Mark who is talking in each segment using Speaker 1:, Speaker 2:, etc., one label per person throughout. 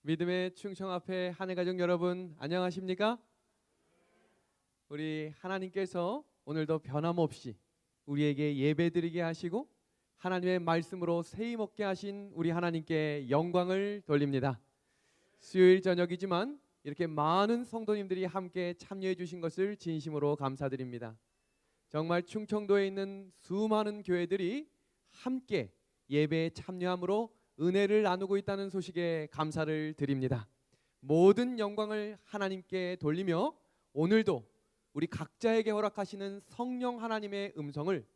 Speaker 1: 믿음의 충청 앞에 한해 가족 여러분 안녕하십니까? 우리 하나님께서 오늘도 변함없이 우리에게 예배드리게 하시고 하나님의 말씀으로 세임 얻게 하신 우리 하나님께 영광을 돌립니다. 수요일 저녁이지만 이렇게 많은 성도님들이 함께 참여해 주신 것을 진심으로 감사드립니다. 정말 충청도에 있는 수많은 교회들이 함께 예배에 참여함으로 은혜를 나누고 있다는 소식에 감사를 드립니다. 모든 영광을 하나님께 돌리며 오늘도 우리 각자에게 허락하시는 성령 하나님의 음성을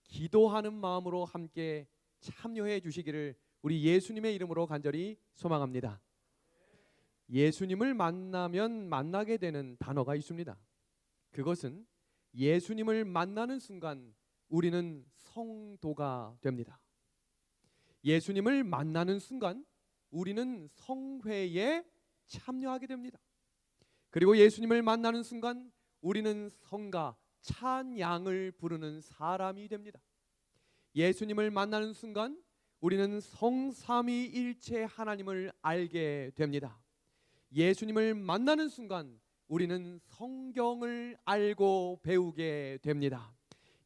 Speaker 1: 기도하는 마음으로 함께 참여해 주시기를 우리 예수님의 이름으로 간절히 소망합니다. 예수님을 만나면 만나게 되는 단어가 있습니다. 그것은 예수님을 만나는 순간 우리는 성도가 됩니다. 예수님을 만나는 순간 우리는 성회에 참여하게 됩니다. 그리고 예수님을 만나는 순간 우리는 성가 찬양을 부르는 사람이 됩니다. 예수님을 만나는 순간 우리는 성삼위일체 하나님을 알게 됩니다. 예수님을 만나는 순간 우리는 성경을 알고 배우게 됩니다.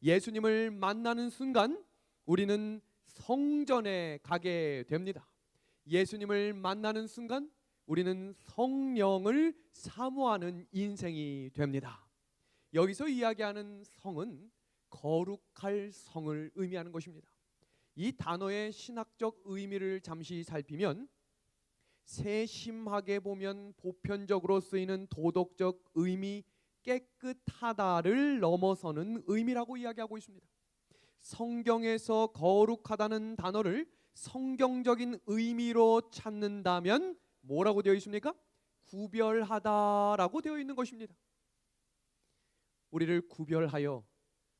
Speaker 1: 예수님을 만나는 순간 우리는 성전에 가게 됩니다. 예수님을 만나는 순간 우리는 성령을 사모하는 인생이 됩니다. 여기서 이야기하는 성은 거룩할 성을 의미하는 것입니다. 이 단어의 신학적 의미를 잠시 살피면 세심하게 보면 보편적으로 쓰이는 도덕적 의미 깨끗하다를 넘어서는 의미라고 이야기하고 있습니다. 성경에서 거룩하다는 단어를 성경적인 의미로 찾는다면 뭐라고 되어 있습니까? 구별하다라고 되어 있는 것입니다. 우리를 구별하여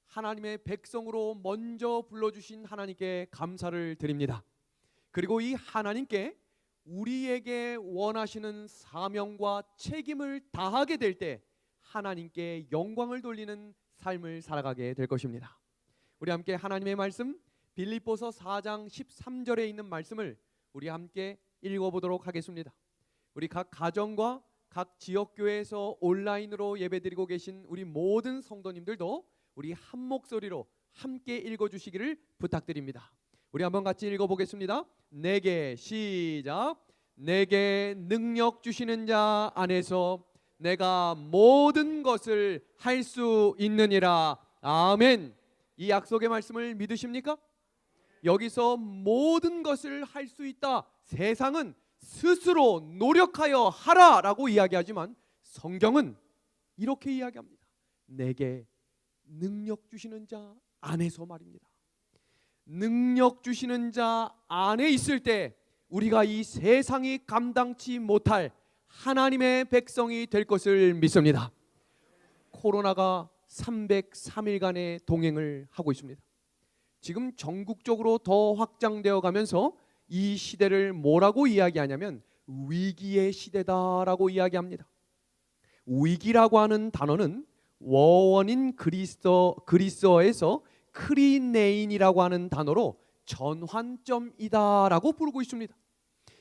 Speaker 1: 하나님의 백성으로 먼저 불러주신 하나님께 감사를 드립니다. 그리고 이 하나님께 우리에게 원하시는 사명과 책임을 다하게 될 때 하나님께 영광을 돌리는 삶을 살아가게 될 것입니다. 우리 함께 하나님의 말씀 빌립보서 4장 13절에 있는 말씀을 우리 함께 읽어보도록 하겠습니다. 우리 각 가정과 각 지역교회에서 온라인으로 예배드리고 계신 우리 모든 성도님들도 우리 한 목소리로 함께 읽어주시기를 부탁드립니다. 우리 한번 같이 읽어보겠습니다. 내게 시작. 내게 능력 주시는 자 안에서 내가 모든 것을 할 수 있느니라. 아멘. 이 약속의 말씀을 믿으십니까? 여기서 모든 것을 할 수 있다. 세상은 스스로 노력하여 하라라고 이야기하지만 성경은 이렇게 이야기합니다. 내게 능력 주시는 자 안에서 말입니다. 능력 주시는 자 안에 있을 때 우리가 이 세상이 감당치 못할 하나님의 백성이 될 것을 믿습니다. 코로나가 303일간의 동행을 하고 있습니다. 지금 전국적으로 더 확장되어 가면서 이 시대를 뭐라고 이야기하냐면 위기의 시대다라고 이야기합니다. 위기라고 하는 단어는 원어인 그리스어에서 크리네인이라고 하는 단어로 전환점이다라고 부르고 있습니다.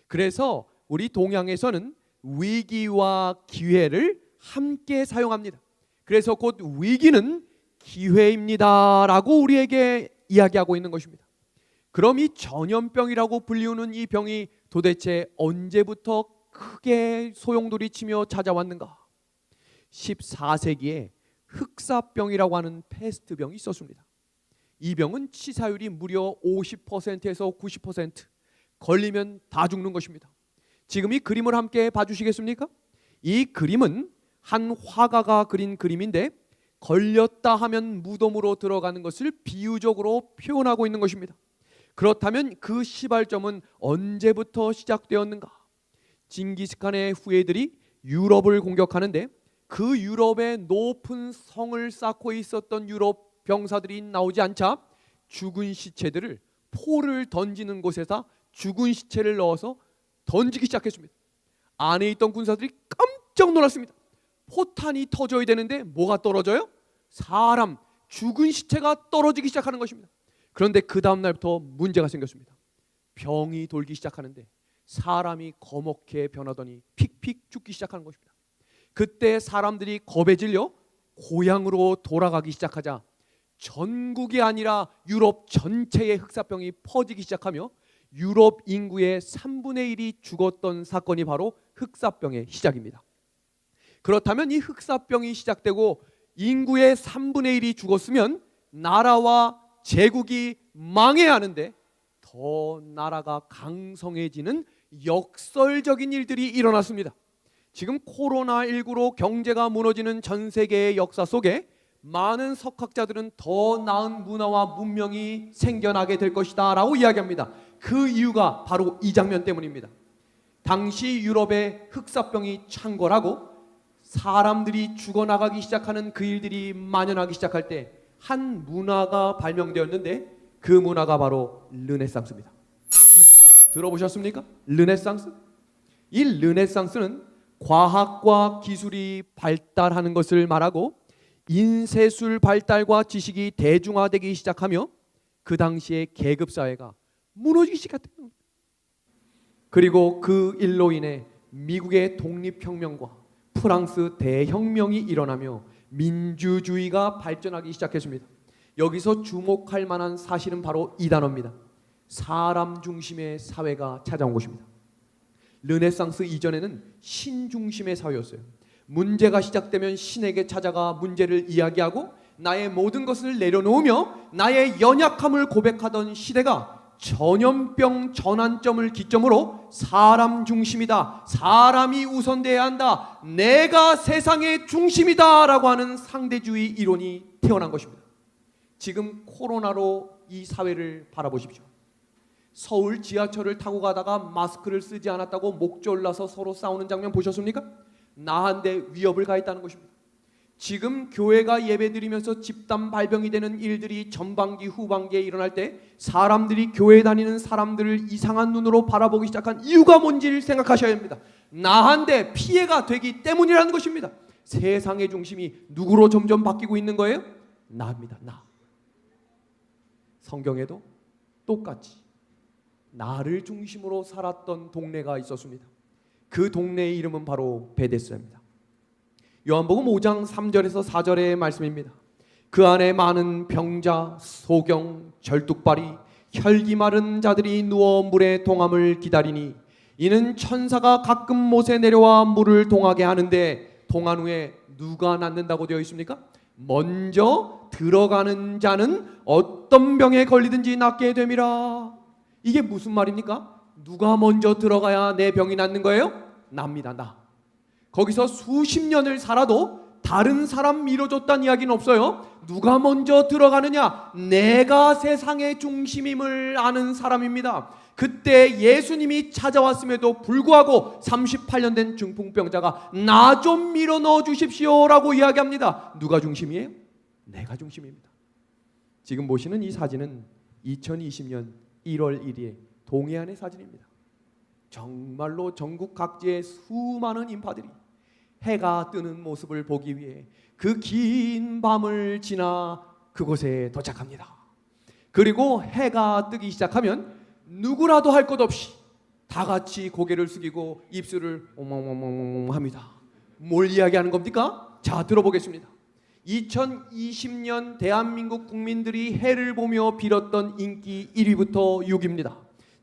Speaker 1: 그래서 우리 동양에서는 위기와 기회를 함께 사용합니다. 그래서 곧 위기는 기회입니다라고 우리에게 이야기하고 있는 것입니다. 그럼 이 전염병이라고 불리우는 이 병이 도대체 언제부터 크게 소용돌이치며 찾아왔는가? 14세기에 흑사병이라고 하는 패스트병이 있었습니다. 이 병은 치사율이 무려 50%에서 90%, 걸리면 다 죽는 것입니다. 지금 이 그림을 함께 봐주시겠습니까? 이 그림은 한 화가가 그린 그림인데 걸렸다 하면 무덤으로 들어가는 것을 비유적으로 표현하고 있는 것입니다. 그렇다면 그 시발점은 언제부터 시작되었는가? 징기스칸의 후예들이 유럽을 공격하는데 그 유럽의 높은 성을 쌓고 있었던 유럽 병사들이 나오지 않자 죽은 시체들을 포를 던지는 곳에다 죽은 시체를 넣어서 던지기 시작했습니다. 안에 있던 군사들이 깜짝 놀랐습니다. 포탄이 터져야 되는데 뭐가 떨어져요? 사람, 죽은 시체가 떨어지기 시작하는 것입니다. 그런데 그 다음 날부터 문제가 생겼습니다. 병이 돌기 시작하는데 사람이 거먹게 변하더니 픽픽 죽기 시작하는 것입니다. 그때 사람들이 겁에 질려 고향으로 돌아가기 시작하자 전국이 아니라 유럽 전체에 흑사병이 퍼지기 시작하며 유럽 인구의 3분의 1이 죽었던 사건이 바로 흑사병의 시작입니다. 그렇다면 이 흑사병이 시작되고 인구의 3분의 1이 죽었으면 나라와 제국이 망해야 하는데 더 나라가 강성해지는 역설적인 일들이 일어났습니다. 지금 코로나19로 경제가 무너지는 전 세계의 역사 속에 많은 석학자들은 더 나은 문화와 문명이 생겨나게 될 것이다 라고 이야기합니다. 그 이유가 바로 이 장면 때문입니다. 당시 유럽의 흑사병이 창궐하고 사람들이 죽어나가기 시작하는 그 일들이 만연하기 시작할 때 한 문화가 발명되었는데 그 문화가 바로 르네상스입니다. 들어보셨습니까? 르네상스? 이 르네상스는 과학과 기술이 발달하는 것을 말하고 인쇄술 발달과 지식이 대중화되기 시작하며 그 당시의 계급사회가 무너지기 시작했다. 그리고 그 일로 인해 미국의 독립혁명과 프랑스 대혁명이 일어나며 민주주의가 발전하기 시작했습니다. 여기서 주목할 만한 사실은 바로 이 단어입니다. 사람 중심의 사회가 찾아온 것입니다. 르네상스 이전에는 신 중심의 사회였어요. 문제가 시작되면 신에게 찾아가 문제를 이야기하고 나의 모든 것을 내려놓으며 나의 연약함을 고백하던 시대가 전염병 전환점을 기점으로 사람 중심이다, 사람이 우선돼야 한다, 내가 세상의 중심이다 라고 하는 상대주의 이론이 태어난 것입니다. 지금 코로나로 이 사회를 바라보십시오. 서울 지하철을 타고 가다가 마스크를 쓰지 않았다고 목 졸라서 서로 싸우는 장면 보셨습니까? 나한테 위협을 가했다는 것입니다. 지금 교회가 예배드리면서 집단 발병이 되는 일들이 전반기 후반기에 일어날 때 사람들이 교회 다니는 사람들을 이상한 눈으로 바라보기 시작한 이유가 뭔지를 생각하셔야 합니다. 나한테 피해가 되기 때문이라는 것입니다. 세상의 중심이 누구로 점점 바뀌고 있는 거예요? 나입니다. 나. 성경에도 똑같이 나를 중심으로 살았던 동네가 있었습니다. 그 동네의 이름은 바로 베데스다입니다. 요한복음 5장 3절에서 4절의 말씀입니다. 그 안에 많은 병자, 소경, 절뚝발이, 혈기 마른 자들이 누워 물의 동함을 기다리니 이는 천사가 가끔 못에 내려와 물을 동하게 하는데 동한 후에 누가 낫는다고 되어 있습니까? 먼저 들어가는 자는 어떤 병에 걸리든지 낫게 됨이라. 이게 무슨 말입니까? 누가 먼저 들어가야 내 병이 낫는 거예요? 납니다. 나. 거기서 수십 년을 살아도 다른 사람 밀어줬다는 이야기는 없어요. 누가 먼저 들어가느냐? 내가 세상의 중심임을 아는 사람입니다. 그때 예수님이 찾아왔음에도 불구하고 38년 된 중풍병자가 나 좀 밀어 넣어 주십시오 라고 이야기합니다. 누가 중심이에요? 내가 중심입니다. 지금 보시는 이 사진은 2020년 1월 1일 동해안의 사진입니다. 정말로 전국 각지의 수많은 인파들이 해가 뜨는 모습을 보기 위해 그 긴 밤을 지나 그곳에 도착합니다. 그리고 해가 뜨기 시작하면 누구라도 할 것 없이 다 같이 고개를 숙이고 입술을 옹옹옹옹 합니다. 뭘 이야기하는 겁니까? 자, 들어보겠습니다. 2020년 대한민국 국민들이 해를 보며 빌었던 인기 1위부터 6위입니다.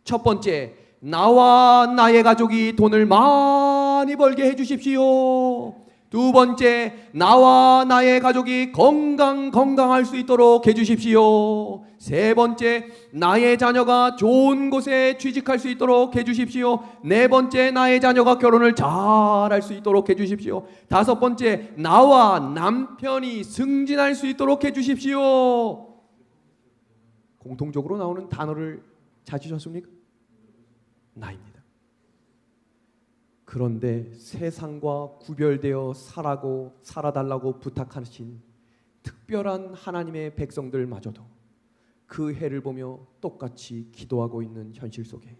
Speaker 1: 첫 번째, 나와 나의 가족이 돈을 많이 벌게 해주십시오. 두 번째, 나와 나의 가족이 건강할 수 있도록 해주십시오. 세 번째, 나의 자녀가 좋은 곳에 취직할 수 있도록 해주십시오. 네 번째, 나의 자녀가 결혼을 잘할 수 있도록 해주십시오. 다섯 번째, 나와 남편이 승진할 수 있도록 해주십시오. 공통적으로 나오는 단어를 찾으셨습니까? 나입니다. 그런데 세상과 구별되어 살아달라고 부탁하신 특별한 하나님의 백성들마저도 그 해를 보며 똑같이 기도하고 있는 현실 속에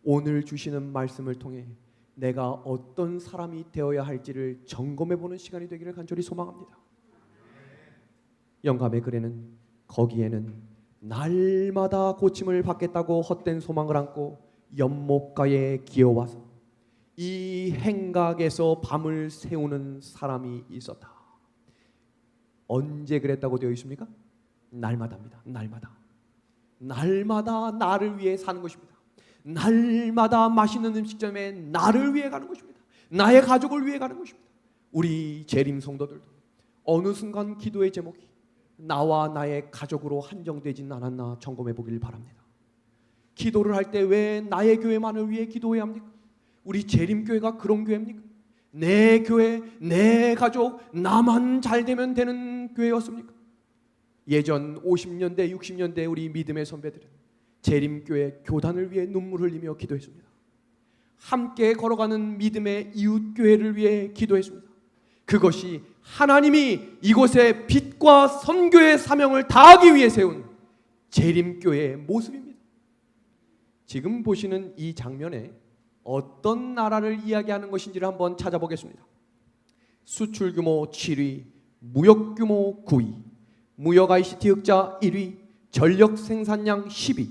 Speaker 1: 오늘 주시는 말씀을 통해 내가 어떤 사람이 되어야 할지를 점검해보는 시간이 되기를 간절히 소망합니다. 영감의 글에는 거기에는 날마다 고침을 받겠다고 헛된 소망을 안고 연못가에 기어와서 이 행각에서 밤을 새우는 사람이 있었다. 언제 그랬다고 되어 있습니까? 날마다입니다. 날마다 나를 위해 사는 것입니다. 날마다 맛있는 음식점에 나를 위해 가는 것입니다. 나의 가족을 위해 가는 것입니다. 우리 재림 성도들도 어느 순간 기도의 제목이 나와 나의 가족으로 한정되진 않았나 점검해 보길 바랍니다. 기도를 할 때 왜 나의 교회만을 위해 기도해야 합니까? 우리 재림교회가 그런 교회입니까? 내 교회, 내 가족, 나만 잘 되면 되는 교회였습니까? 예전 50년대, 60년대 우리 믿음의 선배들은 재림교회 교단을 위해 눈물 흘리며 기도했습니다. 함께 걸어가는 믿음의 이웃교회를 위해 기도했습니다. 그것이 하나님이 이곳에 빛과 선교의 사명을 다하기 위해 세운 재림교회의 모습입니다. 지금 보시는 이 장면에 어떤 나라를 이야기하는 것인지를 한번 찾아보겠습니다. 수출 규모 7위, 무역 규모 9위, 무역 ICT 흑자 1위, 전력 생산량 10위,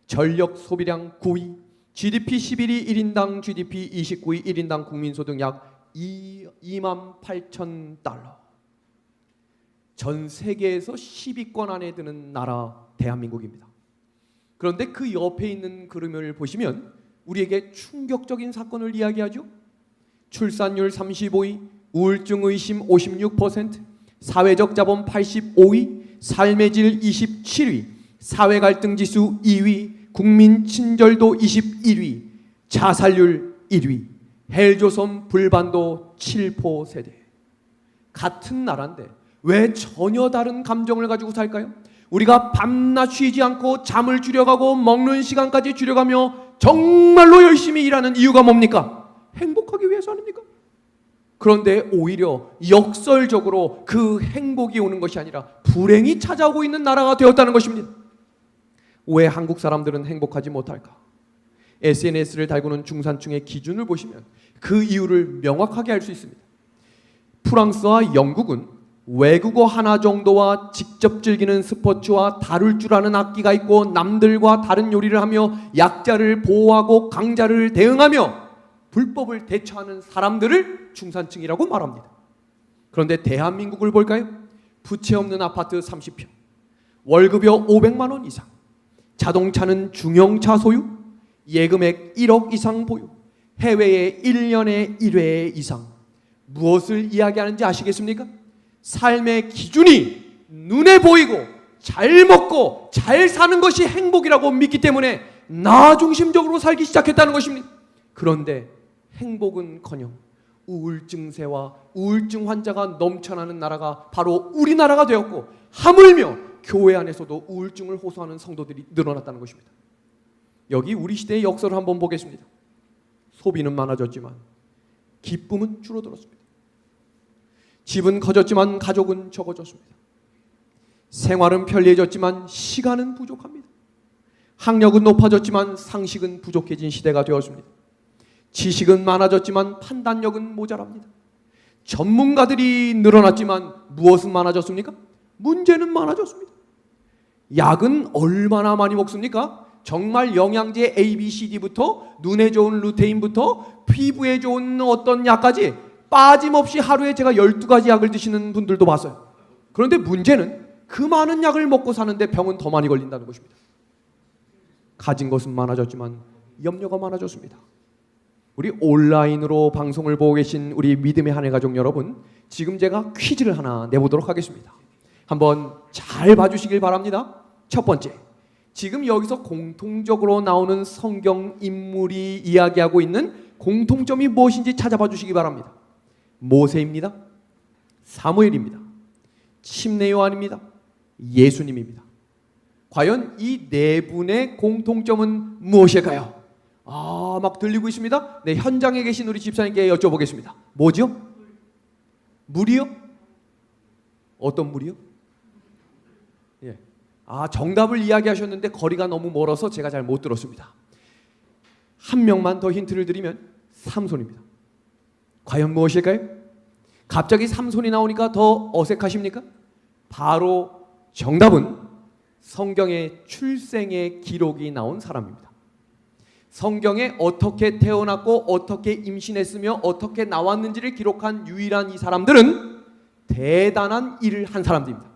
Speaker 1: 전력 소비량 9위, GDP 11위, 1인당 GDP 29위, 1인당 국민소득 약 2만 8천 달러. 전 세계에서 10위권 안에 드는 나라 대한민국입니다. 그런데 그 옆에 있는 그림을 보시면 우리에게 충격적인 사건을 이야기하죠. 출산율 35위, 우울증 의심 56%, 사회적 자본 85위, 삶의 질 27위, 사회 갈등 지수 2위, 국민 친절도 21위, 자살률 1위, 헬조선 불반도 7포 세대. 같은 나라인데 왜 전혀 다른 감정을 가지고 살까요? 우리가 밤낮 쉬지 않고 잠을 줄여가고 먹는 시간까지 줄여가며 정말로 열심히 일하는 이유가 뭡니까? 행복하기 위해서 아닙니까? 그런데 오히려 역설적으로 그 행복이 오는 것이 아니라 불행이 찾아오고 있는 나라가 되었다는 것입니다. 왜 한국 사람들은 행복하지 못할까? SNS를 달구는 중산층의 기준을 보시면 그 이유를 명확하게 알 수 있습니다. 프랑스와 영국은 외국어 하나 정도와 직접 즐기는 스포츠와 다룰 줄 아는 악기가 있고 남들과 다른 요리를 하며 약자를 보호하고 강자를 대응하며 불법을 대처하는 사람들을 중산층이라고 말합니다. 그런데 대한민국을 볼까요? 부채 없는 아파트 30평, 월급여 500만 원 이상, 자동차는 중형차 소유, 예금액 1억 이상 보유, 해외에 1년에 1회 이상. 무엇을 이야기하는지 아시겠습니까? 삶의 기준이 눈에 보이고 잘 먹고 잘 사는 것이 행복이라고 믿기 때문에 나 중심적으로 살기 시작했다는 것입니다. 그런데 행복은커녕 우울증세와 우울증 환자가 넘쳐나는 나라가 바로 우리나라가 되었고, 하물며 교회 안에서도 우울증을 호소하는 성도들이 늘어났다는 것입니다. 여기 우리 시대의 역설을 한번 보겠습니다. 소비는 많아졌지만 기쁨은 줄어들었습니다. 집은 커졌지만 가족은 적어졌습니다. 생활은 편리해졌지만 시간은 부족합니다. 학력은 높아졌지만 상식은 부족해진 시대가 되었습니다. 지식은 많아졌지만 판단력은 모자랍니다. 전문가들이 늘어났지만 무엇은 많아졌습니까? 문제는 많아졌습니다. 약은 얼마나 많이 먹습니까? 정말 영양제 A, B, C, D부터 눈에 좋은 루테인부터 피부에 좋은 어떤 약까지 빠짐없이 하루에 제가 12가지 약을 드시는 분들도 봤어요. 그런데 문제는 그 많은 약을 먹고 사는데 병은 더 많이 걸린다는 것입니다. 가진 것은 많아졌지만 염려가 많아졌습니다. 우리 온라인으로 방송을 보고 계신 우리 믿음의 하늘 가족 여러분, 지금 제가 퀴즈를 하나 내보도록 하겠습니다. 한번 잘 봐주시길 바랍니다. 첫 번째, 지금 여기서 공통적으로 나오는 성경 인물이 이야기하고 있는 공통점이 무엇인지 찾아봐 주시기 바랍니다. 모세입니다. 사무엘입니다. 침례 요한입니다. 예수님입니다. 과연 이 네 분의 공통점은 무엇일까요? 막 들리고 있습니다. 네, 현장에 계신 우리 집사님께 여쭤보겠습니다. 뭐죠? 물이요? 어떤 물이요? 예. 정답을 이야기하셨는데 거리가 너무 멀어서 제가 잘 못 들었습니다. 한 명만 더 힌트를 드리면 삼손입니다. 과연 무엇일까요? 갑자기 삼손이 나오니까 더 어색하십니까? 바로 정답은 성경의 출생의 기록이 나온 사람입니다. 성경에 어떻게 태어났고 어떻게 임신했으며 어떻게 나왔는지를 기록한 유일한 이 사람들은 대단한 일을 한 사람들입니다.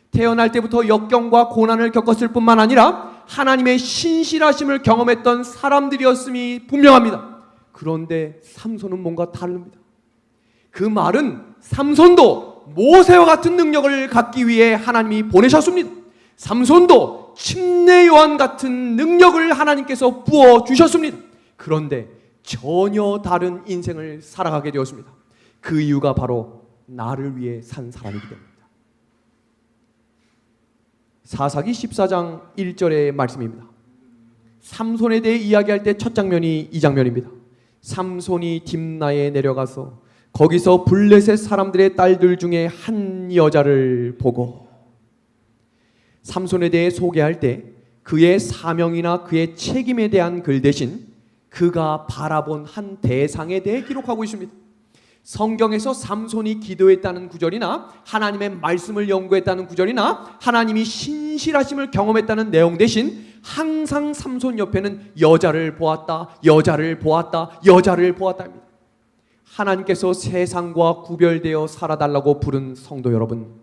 Speaker 1: 태어날 때부터 역경과 고난을 겪었을 뿐만 아니라 하나님의 신실하심을 경험했던 사람들이었음이 분명합니다. 그런데 삼손은 뭔가 다릅니다. 그 말은 삼손도 모세와 같은 능력을 갖기 위해 하나님이 보내셨습니다. 삼손도 침례 요한 같은 능력을 하나님께서 부어주셨습니다. 그런데 전혀 다른 인생을 살아가게 되었습니다. 그 이유가 바로 나를 위해 산 사람이기 때문입니다. 사사기 14장 1절의 말씀입니다. 삼손에 대해 이야기할 때 첫 장면이 이 장면입니다. 삼손이 딥나에 내려가서 거기서 블레셋 사람들의 딸들 중에 한 여자를 보고, 삼손에 대해 소개할 때 그의 사명이나 그의 책임에 대한 글 대신 그가 바라본 한 대상에 대해 기록하고 있습니다. 성경에서 삼손이 기도했다는 구절이나 하나님의 말씀을 연구했다는 구절이나 하나님이 신실하심을 경험했다는 내용 대신 항상 삼손 옆에는 여자를 보았다, 여자를 보았다, 여자를 보았다입니다. 하나님께서 세상과 구별되어 살아달라고 부른 성도 여러분,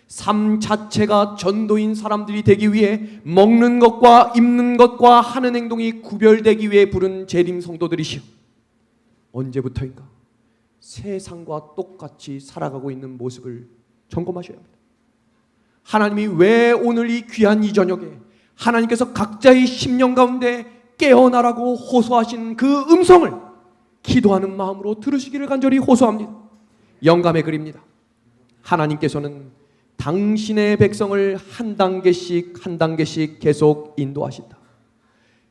Speaker 1: 삶 자체가 전도인 사람들이 되기 위해 먹는 것과 입는 것과 하는 행동이 구별되기 위해 부른 재림 성도들이시오. 언제부터인가 세상과 똑같이 살아가고 있는 모습을 점검하셔야 합니다. 하나님이 왜 오늘 이 귀한 이 저녁에 하나님께서 각자의 심령 가운데 깨어나라고 호소하신 그 음성을 기도하는 마음으로 들으시기를 간절히 호소합니다. 영감의 글입니다. 하나님께서는 당신의 백성을 한 단계씩 한 단계씩 계속 인도하신다.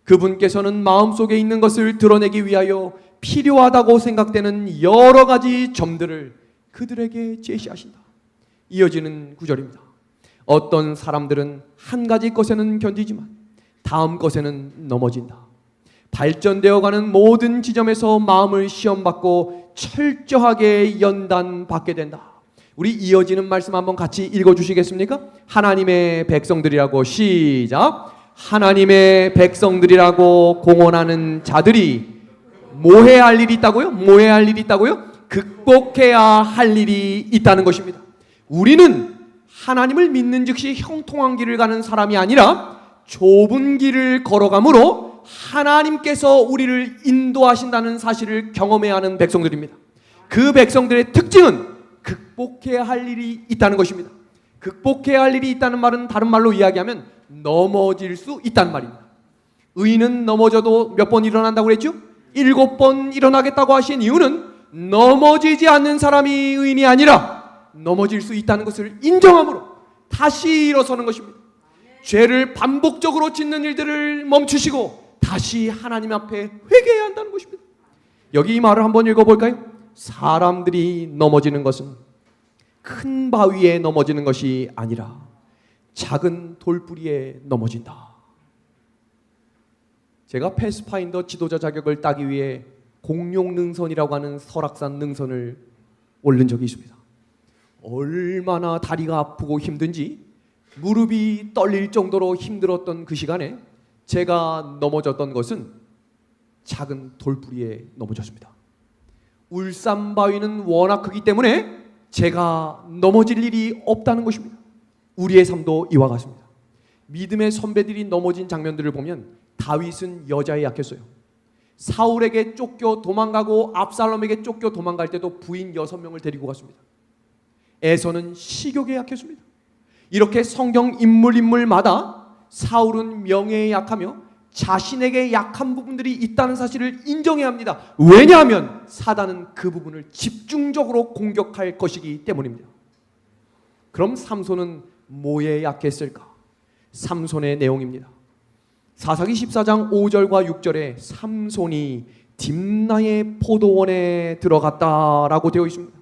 Speaker 1: 그분께서는 마음속에 있는 것을 드러내기 위하여 필요하다고 생각되는 여러 가지 점들을 그들에게 제시하신다. 이어지는 구절입니다. 어떤 사람들은 한 가지 것에는 견디지만 다음 것에는 넘어진다. 발전되어가는 모든 지점에서 마음을 시험받고 철저하게 연단받게 된다. 우리 이어지는 말씀 한번 같이 읽어주시겠습니까? 하나님의 백성들이라고 시작. 하나님의 백성들이라고 공언하는 자들이 뭐 해야 할 일이 있다고요? 뭐 해야 할 일이 있다고요? 극복해야 할 일이 있다는 것입니다. 우리는 하나님을 믿는 즉시 형통한 길을 가는 사람이 아니라 좁은 길을 걸어가므로 하나님께서 우리를 인도하신다는 사실을 경험해야 하는 백성들입니다. 그 백성들의 특징은 극복해야 할 일이 있다는 것입니다. 극복해야 할 일이 있다는 말은 다른 말로 이야기하면 넘어질 수 있다는 말입니다. 의인은 넘어져도 몇 번 일어난다고 그랬죠? 7번 일어나겠다고 하신 이유는 넘어지지 않는 사람이 의인이 아니라 넘어질 수 있다는 것을 인정함으로 다시 일어서는 것입니다. 죄를 반복적으로 짓는 일들을 멈추시고 다시 하나님 앞에 회개해야 한다는 것입니다. 여기 이 말을 한번 읽어볼까요? 사람들이 넘어지는 것은 큰 바위에 넘어지는 것이 아니라 작은 돌뿌리에 넘어진다. 제가 패스파인더 지도자 자격을 따기 위해 공룡능선이라고 하는 설악산 능선을 오른 적이 있습니다. 얼마나 다리가 아프고 힘든지 무릎이 떨릴 정도로 힘들었던 그 시간에 제가 넘어졌던 것은 작은 돌뿌리에 넘어졌습니다. 울산바위는 워낙 크기 때문에 제가 넘어질 일이 없다는 것입니다. 우리의 삶도 이와 같습니다. 믿음의 선배들이 넘어진 장면들을 보면 다윗은 여자에 약했어요. 사울에게 쫓겨 도망가고 압살롬에게 쫓겨 도망갈 때도 부인 6명을 데리고 갔습니다. 에서는 식욕에 약했습니다. 이렇게 성경 인물마다 사울은 명예에 약하며 자신에게 약한 부분들이 있다는 사실을 인정해야 합니다. 왜냐하면 사단은 그 부분을 집중적으로 공격할 것이기 때문입니다. 그럼 삼손은 뭐에 약했을까? 삼손의 내용입니다. 사사기 14장 5절과 6절에 삼손이 딥나의 포도원에 들어갔다라고 되어 있습니다.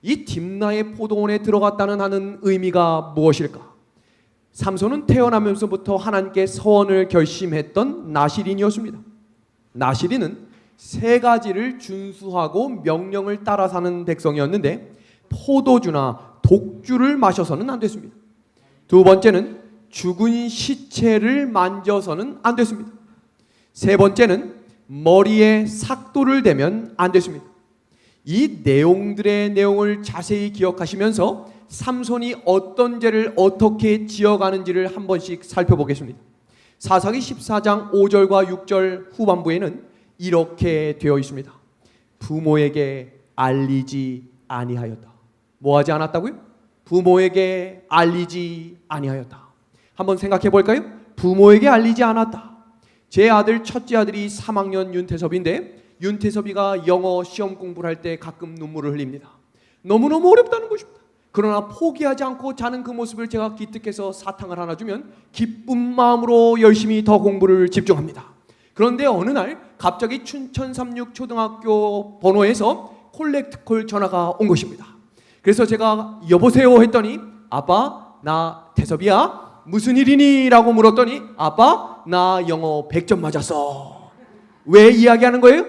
Speaker 1: 이 딥나의 포도원에 들어갔다는 하는 의미가 무엇일까? 삼손은 태어나면서부터 하나님께 서원을 결심했던 나실인이었습니다. 나실인은 3가지를 준수하고 명령을 따라 사는 백성이었는데 포도주나 독주를 마셔서는 안 됐습니다. 두 번째는 죽은 시체를 만져서는 안 됐습니다. 세 번째는 머리에 삭도를 대면 안 됐습니다. 이 내용을 자세히 기억하시면서 삼손이 어떤 죄를 어떻게 지어가는지를 한 번씩 살펴보겠습니다. 사사기 14장 5절과 6절 후반부에는 이렇게 되어 있습니다. 부모에게 알리지 아니하였다. 뭐하지 않았다고요? 부모에게 알리지 아니하였다. 한번 생각해 볼까요? 부모에게 알리지 않았다. 제 아들 첫째 아들이 3학년 윤태섭인데 윤태섭이가 영어 시험 공부를 할 때 가끔 눈물을 흘립니다. 너무너무 어렵다는 것입니다. 그러나 포기하지 않고 자는 그 모습을 제가 기특해서 사탕을 하나 주면 기쁜 마음으로 열심히 더 공부를 집중합니다. 그런데 어느 날 갑자기 춘천 삼육 초등학교 번호에서 콜렉트콜 전화가 온 것입니다. 그래서 제가 여보세요 했더니 아빠 나 태섭이야 무슨 일이니? 라고 물었더니 아빠 나 영어 100점 맞았어. 왜 이야기하는 거예요?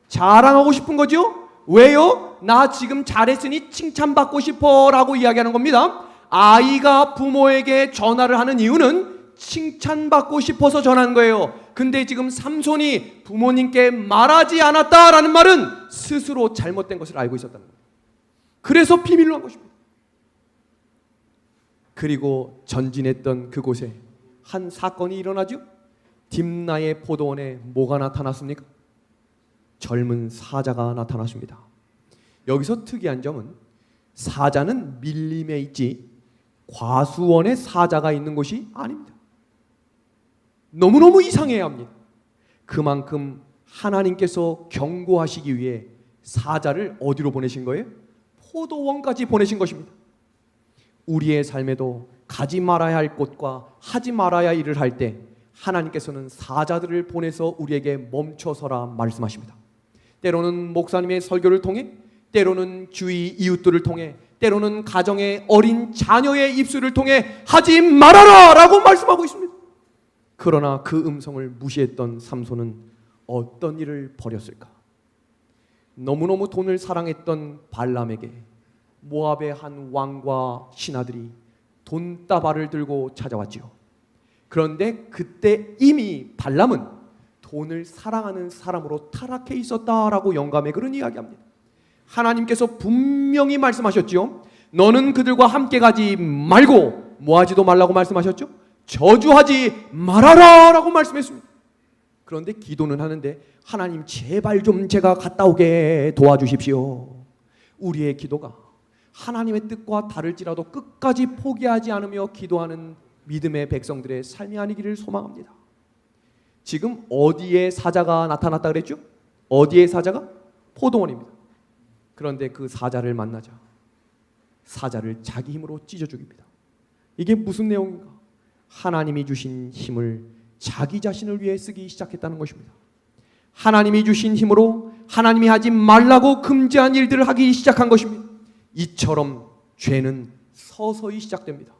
Speaker 1: 자랑하고 싶은 거죠? 왜요? 나 지금 잘했으니 칭찬받고 싶어 라고 이야기하는 겁니다. 아이가 부모에게 전화를 하는 이유는 칭찬받고 싶어서 전화하는 거예요. 근데 지금 삼손이 부모님께 말하지 않았다라는 말은 스스로 잘못된 것을 알고 있었다는 거예요. 그래서 비밀로 한 것입니다. 그리고 전진했던 그곳에 한 사건이 일어나죠. 딥나의 포도원에 뭐가 나타났습니까? 젊은 사자가 나타났습니다. 여기서 특이한 점은 사자는 밀림에 있지 과수원에 사자가 있는 곳이 아닙니다. 너무너무 이상해야 합니다. 그만큼 하나님께서 경고하시기 위해 사자를 어디로 보내신 거예요? 포도원까지 보내신 것입니다. 우리의 삶에도 가지 말아야 할 곳과 하지 말아야 할 일을 할 때 하나님께서는 사자들을 보내서 우리에게 멈춰서라 말씀하십니다. 때로는 목사님의 설교를 통해, 때로는 주위 이웃들을 통해, 때로는 가정의 어린 자녀의 입술을 통해 하지 말아라 라고 말씀하고 있습니다. 그러나 그 음성을 무시했던 삼손은 어떤 일을 벌였을까? 너무너무 돈을 사랑했던 발람에게 모압의 한 왕과 신하들이 돈다발을 들고 찾아왔지요. 그런데 그때 이미 발람은 돈을 사랑하는 사람으로 타락해 있었다라고 영감의 글은 이야기합니다. 하나님께서 분명히 말씀하셨죠. 너는 그들과 함께 가지 말고 뭐하지도 말라고 말씀하셨죠. 저주하지 말아라 라고 말씀했습니다. 그런데 기도는 하는데 하나님 제발 좀 제가 갔다 오게 도와주십시오. 우리의 기도가 하나님의 뜻과 다를지라도 끝까지 포기하지 않으며 기도하는 믿음의 백성들의 삶이 아니기를 소망합니다. 지금 어디에 사자가 나타났다 그랬죠? 어디에 사자가? 포도원입니다. 그런데 그 사자를 만나자 사자를 자기 힘으로 찢어 죽입니다. 이게 무슨 내용인가? 하나님이 주신 힘을 자기 자신을 위해 쓰기 시작했다는 것입니다. 하나님이 주신 힘으로 하나님이 하지 말라고 금지한 일들을 하기 시작한 것입니다. 이처럼 죄는 서서히 시작됩니다.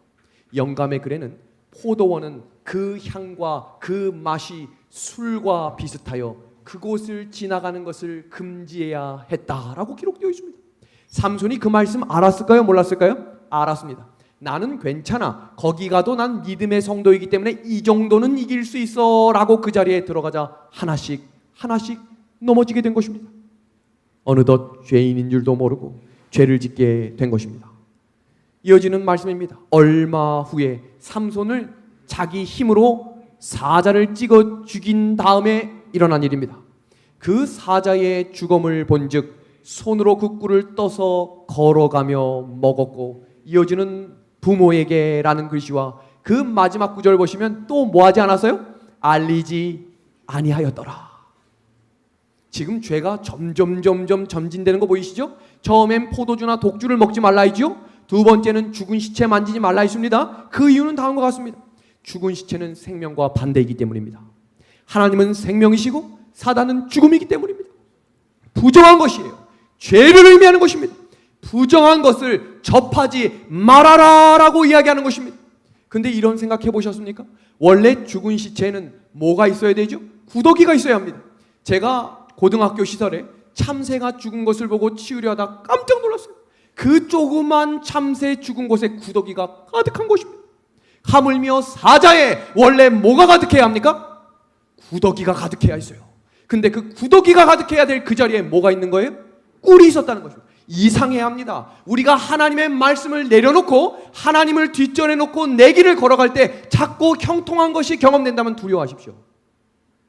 Speaker 1: 영감의 글에는 포도원은 그 향과 그 맛이 술과 비슷하여 그곳을 지나가는 것을 금지해야 했다라고 기록되어 있습니다. 삼손이 그 말씀 알았을까요? 몰랐을까요? 알았습니다. 나는 괜찮아. 거기 가도 난 믿음의 성도이기 때문에 이 정도는 이길 수 있어 라고 그 자리에 들어가자 하나씩 넘어지게 된 것입니다. 어느덧 죄인인 줄도 모르고 죄를 짓게 된 것입니다. 이어지는 말씀입니다. 얼마 후에 삼손을 자기 힘으로 사자를 찍어 죽인 다음에 일어난 일입니다. 그 사자의 죽음을 본즉 손으로 그 꿀을 떠서 걸어가며 먹었고, 이어지는 부모에게 라는 글씨와 그 마지막 구절 보시면 또 뭐하지 않았어요? 알리지 아니하였더라. 지금 죄가 점점 점진되는 거 보이시죠? 처음엔 포도주나 독주를 먹지 말라 했죠. 두 번째는 죽은 시체 만지지 말라 했습니다. 그 이유는 다음과 같습니다. 죽은 시체는 생명과 반대이기 때문입니다. 하나님은 생명이시고 사단은 죽음이기 때문입니다. 부정한 것이에요. 죄를 의미하는 것입니다. 부정한 것을 접하지 말아라 라고 이야기하는 것입니다. 근데 이런 생각해 보셨습니까? 원래 죽은 시체에는 뭐가 있어야 되죠? 구더기가 있어야 합니다. 제가 고등학교 시설에 참새가 죽은 것을 보고 치우려 하다 깜짝 놀랐어요. 그 조그만 참새 죽은 곳에 구더기가 가득한 것입니다. 하물며 사자에 원래 뭐가 가득해야 합니까? 구더기가 가득해야 했어요. 근데 그 구더기가 가득해야 될 그 자리에 뭐가 있는 거예요? 꿀이 있었다는 것입니다. 이상해야 합니다. 우리가 하나님의 말씀을 내려놓고 하나님을 뒷전에 놓고 내 길을 걸어갈 때 자꾸 형통한 것이 경험된다면 두려워하십시오.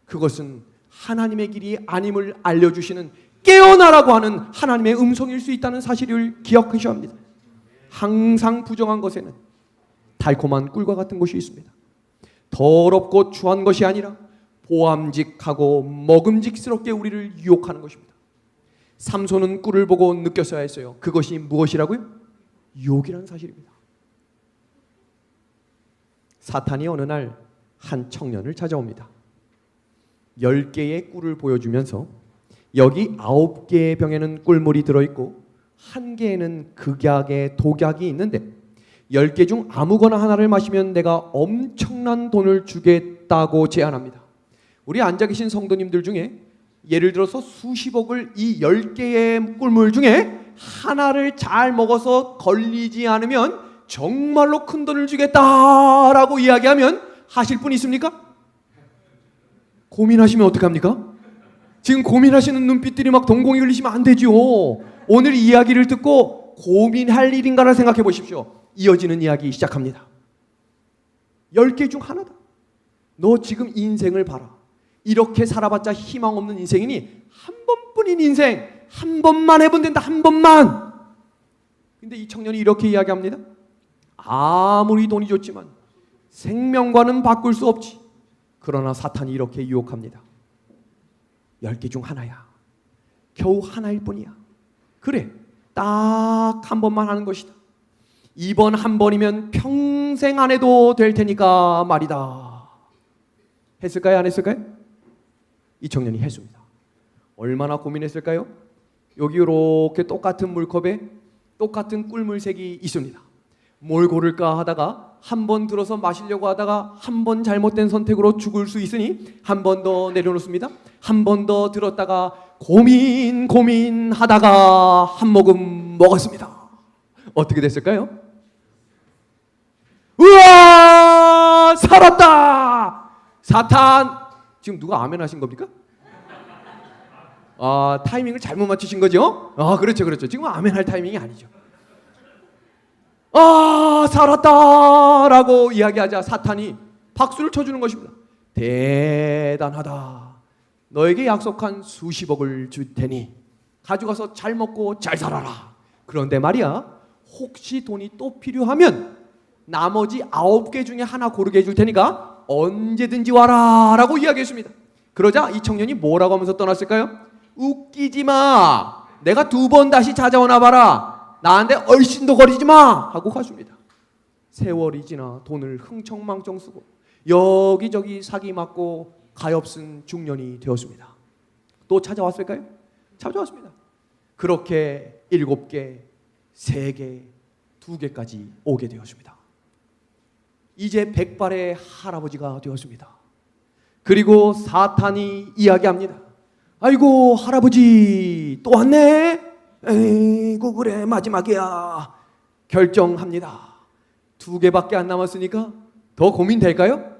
Speaker 1: 그것은 하나님의 길이 아님을 알려주시는 깨어나라고 하는 하나님의 음성일 수 있다는 사실을 기억하셔야 합니다. 항상 부정한 것에는 달콤한 꿀과 같은 것이 있습니다. 더럽고 추한 것이 아니라 보암직하고 먹음직스럽게 우리를 유혹하는 것입니다. 삼손은 꿀을 보고 느꼈어야 했어요. 그것이 무엇이라고요? 유혹이라는 사실입니다. 사탄이 어느 날 한 청년을 찾아옵니다. 10개의 꿀을 보여주면서 여기 9개의 병에는 꿀물이 들어있고 1개에는 극약의 독약이 있는데 10개 중 아무거나 하나를 마시면 내가 엄청난 돈을 주겠다고 제안합니다. 우리 앉아 계신 성도님들 중에 예를 들어서 수십억을 이 10개의 꿀물 중에 하나를 잘 먹어서 걸리지 않으면 정말로 큰 돈을 주겠다라고 이야기하면 하실 분 있습니까? 고민하시면 어떡합니까? 지금 고민하시는 눈빛들이 막 동공이 흘리시면 안 되죠. 오늘 이야기를 듣고 고민할 일인가를 생각해 보십시오. 이어지는 이야기 시작합니다. 10개 중 하나다. 너 지금 인생을 봐라. 이렇게 살아봤자 희망 없는 인생이니 한 번뿐인 인생, 한 번만 해본 된다. 한 번만. 근데 이 청년이 이렇게 이야기합니다. 아무리 돈이 좋지만 생명과는 바꿀 수 없지. 그러나 사탄이 이렇게 유혹합니다. 10개 중 하나야. 겨우 하나일 뿐이야. 그래, 딱 한 번만 하는 것이다. 이번 한 번이면 평생 안 해도 될 테니까 말이다. 했을까요? 안 했을까요? 이 청년이 했습니다. 얼마나 고민했을까요? 여기 이렇게 똑같은 물컵에 똑같은 꿀물색이 있습니다. 뭘 고를까 하다가 한 번 들어서 마시려고 하다가 한 번 잘못된 선택으로 죽을 수 있으니 한 번 더 내려놓습니다. 한 번 더 들었다가 고민하다가 한 모금 먹었습니다. 어떻게 됐을까요? 우와! 살았다! 사탄! 지금 누가 아멘 하신 겁니까? 아, 타이밍을 잘못 맞추신 거죠? 아, 그렇죠. 지금 아멘 할 타이밍이 아니죠. 아, 살았다! 라고 이야기하자 사탄이 박수를 쳐주는 것입니다. 대단하다. 너에게 약속한 수십억을 줄 테니 가져가서 잘 먹고 잘 살아라. 그런데 말이야, 혹시 돈이 또 필요하면 나머지 9개 중에 하나 고르게 해줄 테니까 언제든지 와라 라고 이야기했습니다. 그러자 이 청년이 뭐라고 하면서 떠났을까요? 웃기지 마. 내가 2번 다시 찾아오나 봐라. 나한테 얼씬도 거리지 마 하고 갔습니다. 세월이 지나 돈을 흥청망청 쓰고 여기저기 사기 맞고 가엾은 중년이 되었습니다. 또 찾아왔을까요? 찾아왔습니다. 그렇게 7개, 3개, 2개까지 오게 되었습니다. 이제 백발의 할아버지가 되었습니다. 그리고 사탄이 이야기합니다. 아이고 할아버지 또 왔네? 에이구 그래 마지막이야. 결정합니다. 2개밖에 안 남았으니까 더 고민될까요?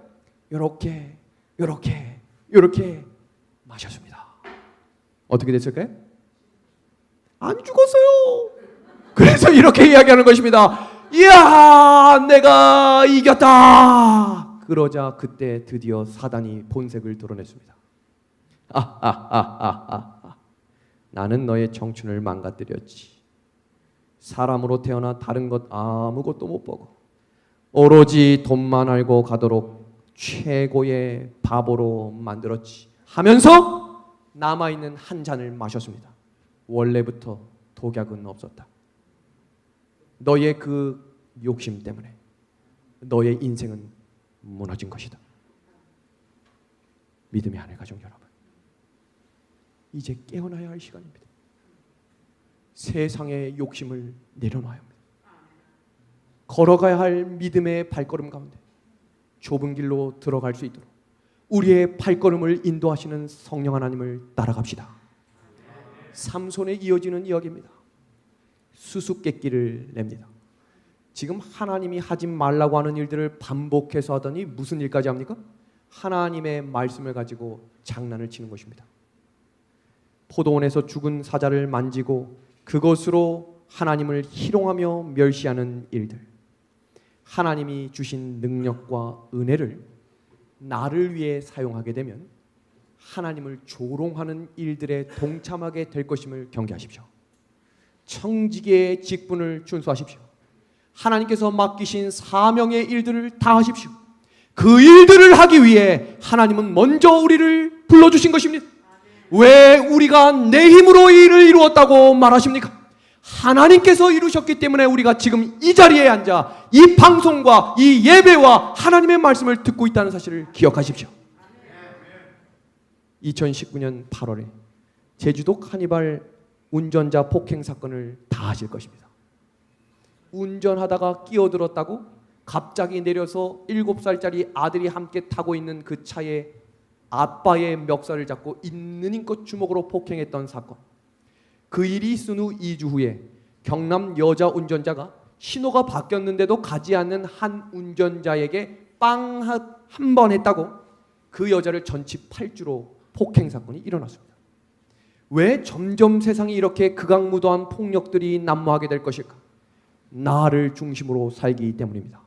Speaker 1: 요렇게 마셨습니다. 어떻게 됐을까요? 안 죽었어요. 그래서 이렇게 이야기하는 것입니다. 이야 내가 이겼다. 그러자 그때 드디어 사단이 본색을 드러냈습니다. 나는 너의 청춘을 망가뜨렸지. 사람으로 태어나 다른 것 아무것도 못 보고 오로지 돈만 알고 가도록 최고의 바보로 만들었지 하면서 남아있는 한 잔을 마셨습니다. 원래부터 독약은 없었다. 너의 그 욕심 때문에 너의 인생은 무너진 것이다. 믿음의 하늘 가족 여러분, 이제 깨어나야 할 시간입니다. 세상의 욕심을 내려놔야 합니다. 걸어가야 할 믿음의 발걸음 가운데 좁은 길로 들어갈 수 있도록 우리의 발걸음을 인도하시는 성령 하나님을 따라갑시다. 삼손에 이어지는 이야기입니다. 수수께끼를 냅니다. 지금 하나님이 하지 말라고 하는 일들을 반복해서 하더니 무슨 일까지 합니까? 하나님의 말씀을 가지고 장난을 치는 것입니다. 포도원에서 죽은 사자를 만지고 그것으로 하나님을 희롱하며 멸시하는 일들, 하나님이 주신 능력과 은혜를 나를 위해 사용하게 되면 하나님을 조롱하는 일들에 동참하게 될 것임을 경계하십시오. 청지기의 직분을 준수하십시오. 하나님께서 맡기신 사명의 일들을 다 하십시오. 그 일들을 하기 위해 하나님은 먼저 우리를 불러주신 것입니다. 왜 우리가 내 힘으로 이 일을 이루었다고 말하십니까? 하나님께서 이루셨기 때문에 우리가 지금 이 자리에 앉아 이 방송과 이 예배와 하나님의 말씀을 듣고 있다는 사실을 기억하십시오. 2019년 8월에 제주도 카니발 운전자 폭행 사건을 다 아실 것입니다. 운전하다가 끼어들었다고 갑자기 내려서 7살짜리 아들이 함께 타고 있는 그 차에 아빠의 멱살을 잡고 있는 힘껏 주먹으로 폭행했던 사건. 그 일이 있은 후 2주 후에 경남 여자 운전자가 신호가 바뀌었는데도 가지 않는 한 운전자에게 빵 한 번 했다고 그 여자를 전치 8주로 폭행 사건이 일어났습니다. 왜 점점 세상이 이렇게 극악무도한 폭력들이 난무하게 될 것일까? 나를 중심으로 살기 때문입니다.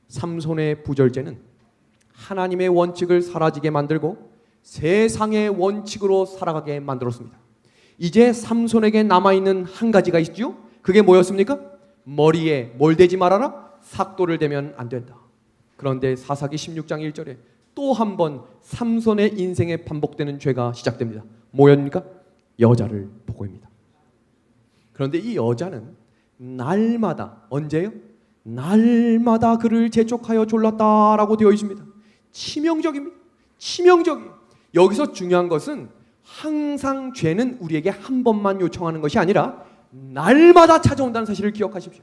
Speaker 1: 삼손의 부절제는 하나님의 원칙을 사라지게 만들고 세상의 원칙으로 살아가게 만들었습니다. 이제 삼손에게 남아있는 한 가지가 있죠. 그게 뭐였습니까? 머리에 뭘 대지 말아라? 삭도를 대면 안 된다. 그런데 사사기 16장 1절에 또 한 번 삼손의 인생에 반복되는 죄가 시작됩니다. 뭐였습니까? 여자를 보고입니다. 그런데 이 여자는 날마다, 언제요? 날마다 그를 재촉하여 졸랐다라고 되어 있습니다. 치명적입니다. 치명적이에요. 여기서 중요한 것은 항상 죄는 우리에게 한 번만 요청하는 것이 아니라 날마다 찾아온다는 사실을 기억하십시오.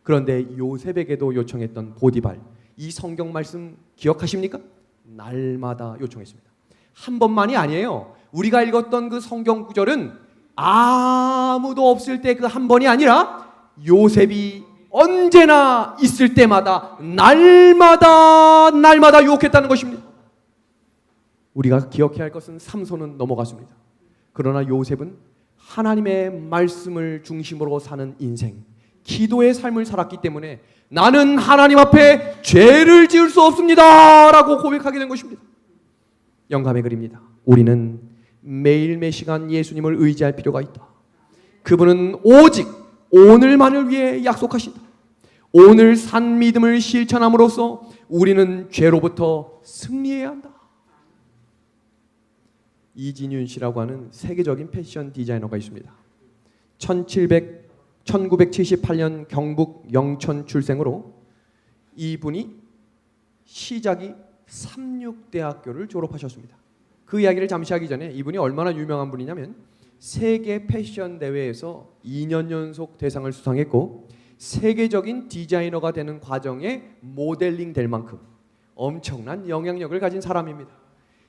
Speaker 1: 그런데 요셉에게도 요청했던 보디발, 이 성경 말씀 기억하십니까? 날마다 요청했습니다. 한 번만이 아니에요. 우리가 읽었던 그 성경 구절은 아무도 없을 때 그 한 번이 아니라 요셉이 언제나 있을 때마다 날마다 유혹했다는 것입니다. 우리가 기억해야 할 것은 삼손은 넘어갔습니다. 그러나 요셉은 하나님의 말씀을 중심으로 사는 인생, 기도의 삶을 살았기 때문에 나는 하나님 앞에 죄를 지을 수 없습니다 라고 고백하게 된 것입니다. 영감의 글입니다. 우리는 매일 매시간 예수님을 의지할 필요가 있다. 그분은 오직 오늘만을 위해 약속하신다. 오늘 산 믿음을 실천함으로써 우리는 죄로부터 승리해야 한다. 이진윤 씨라고 하는 세계적인 패션 디자이너가 있습니다. 1978년 경북 영천 출생으로 이분이 시작이 삼육대학교를 졸업하셨습니다. 그 이야기를 잠시 하기 전에 이분이 얼마나 유명한 분이냐면 세계 패션 대회에서 2년 연속 대상을 수상했고 세계적인 디자이너가 되는 과정에 모델링 될 만큼 엄청난 영향력을 가진 사람입니다.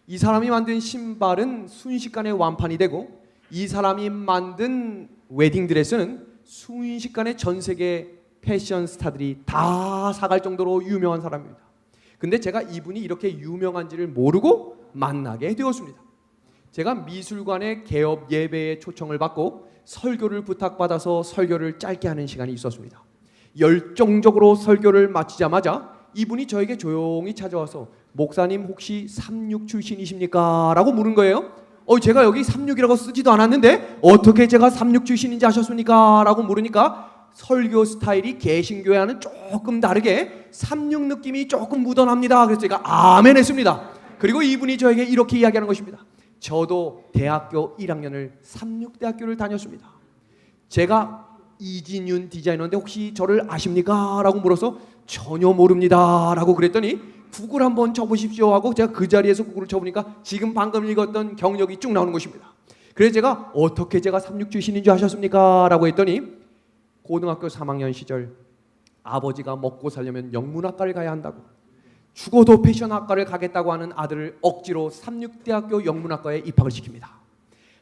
Speaker 1: 이 사람이 만든 신발은 순식간에 완판이 되고 이 사람이 만든 웨딩드레스는 순식간에 전 세계 패션 스타들이 다 사갈 정도로 유명한 사람입니다. 근데 제가 이분이 이렇게 유명한지를 모르고 만나게 되었습니다. 제가 미술관의 개업 예배에 초청을 받고 설교를 부탁받아서 설교를 짧게 하는 시간이 있었습니다. 열정적으로 설교를 마치자마자 이분이 저에게 조용히 찾아와서 목사님 혹시 36 출신이십니까? 라고 물은 거예요. 제가 여기 36이라고 쓰지도 않았는데 어떻게 제가 36 출신인지 아셨습니까? 라고 물으니까 설교 스타일이 개신교와는 조금 다르게 36 느낌이 조금 묻어납니다. 그래서 제가 아멘 했습니다. 그리고 이분이 저에게 이렇게 이야기하는 것입니다. 저도 대학교 1학년을 36대학교를 다녔습니다. 제가 이진윤 디자이너인데 혹시 저를 아십니까? 라고 물어서 전혀 모릅니다 라고 그랬더니 구글 한번 쳐보십시오 하고 제가 그 자리에서 구글을 쳐보니까 지금 방금 읽었던 경력이 쭉 나오는 것입니다. 그래서 제가 어떻게 제가 36 출신인 줄 아셨습니까? 라고 했더니 고등학교 3학년 시절 아버지가 먹고 살려면 영문학과를 가야 한다고 죽어도 패션학과를 가겠다고 하는 아들을 억지로 36대학교 영문학과에 입학을 시킵니다.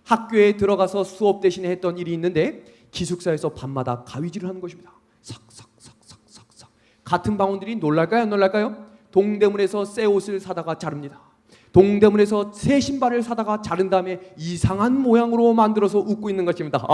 Speaker 1: 학교에 들어가서 수업 대신에 했던 일이 있는데 기숙사에서 밤마다 가위질을 하는 것입니다. 삭삭삭삭삭삭. 같은 방원들이 놀랄까요? 안 놀랄까요? 동대문에서 새 옷을 사다가 자릅니다. 동대문에서 새 신발을 사다가 자른 다음에 이상한 모양으로 만들어서 웃고 있는 것입니다.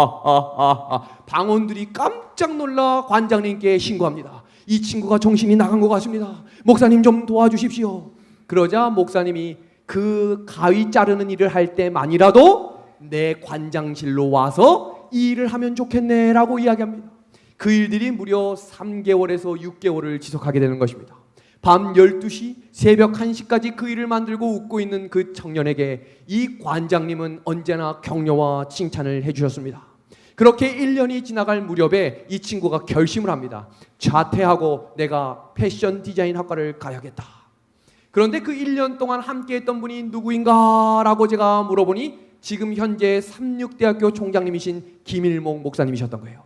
Speaker 1: 방원들이 깜짝 놀라 관장님께 신고합니다. 이 친구가 정신이 나간 것 같습니다. 목사님 좀 도와주십시오. 그러자 목사님이 그 가위 자르는 일을 할 때만이라도 내 관장실로 와서 이 일을 하면 좋겠네 라고 이야기합니다. 그 일들이 무려 3개월에서 6개월을 지속하게 되는 것입니다. 밤 12시, 새벽 1시까지 그 일을 만들고 웃고 있는 그 청년에게 이 관장님은 언제나 격려와 칭찬을 해주셨습니다. 그렇게 1년이 지나갈 무렵에 이 친구가 결심을 합니다. 자퇴하고 내가 패션 디자인 학과를 가야겠다. 그런데 그 1년 동안 함께했던 분이 누구인가 라고 제가 물어보니 지금 현재 삼육대학교 총장님이신 김일목 목사님이셨던 거예요.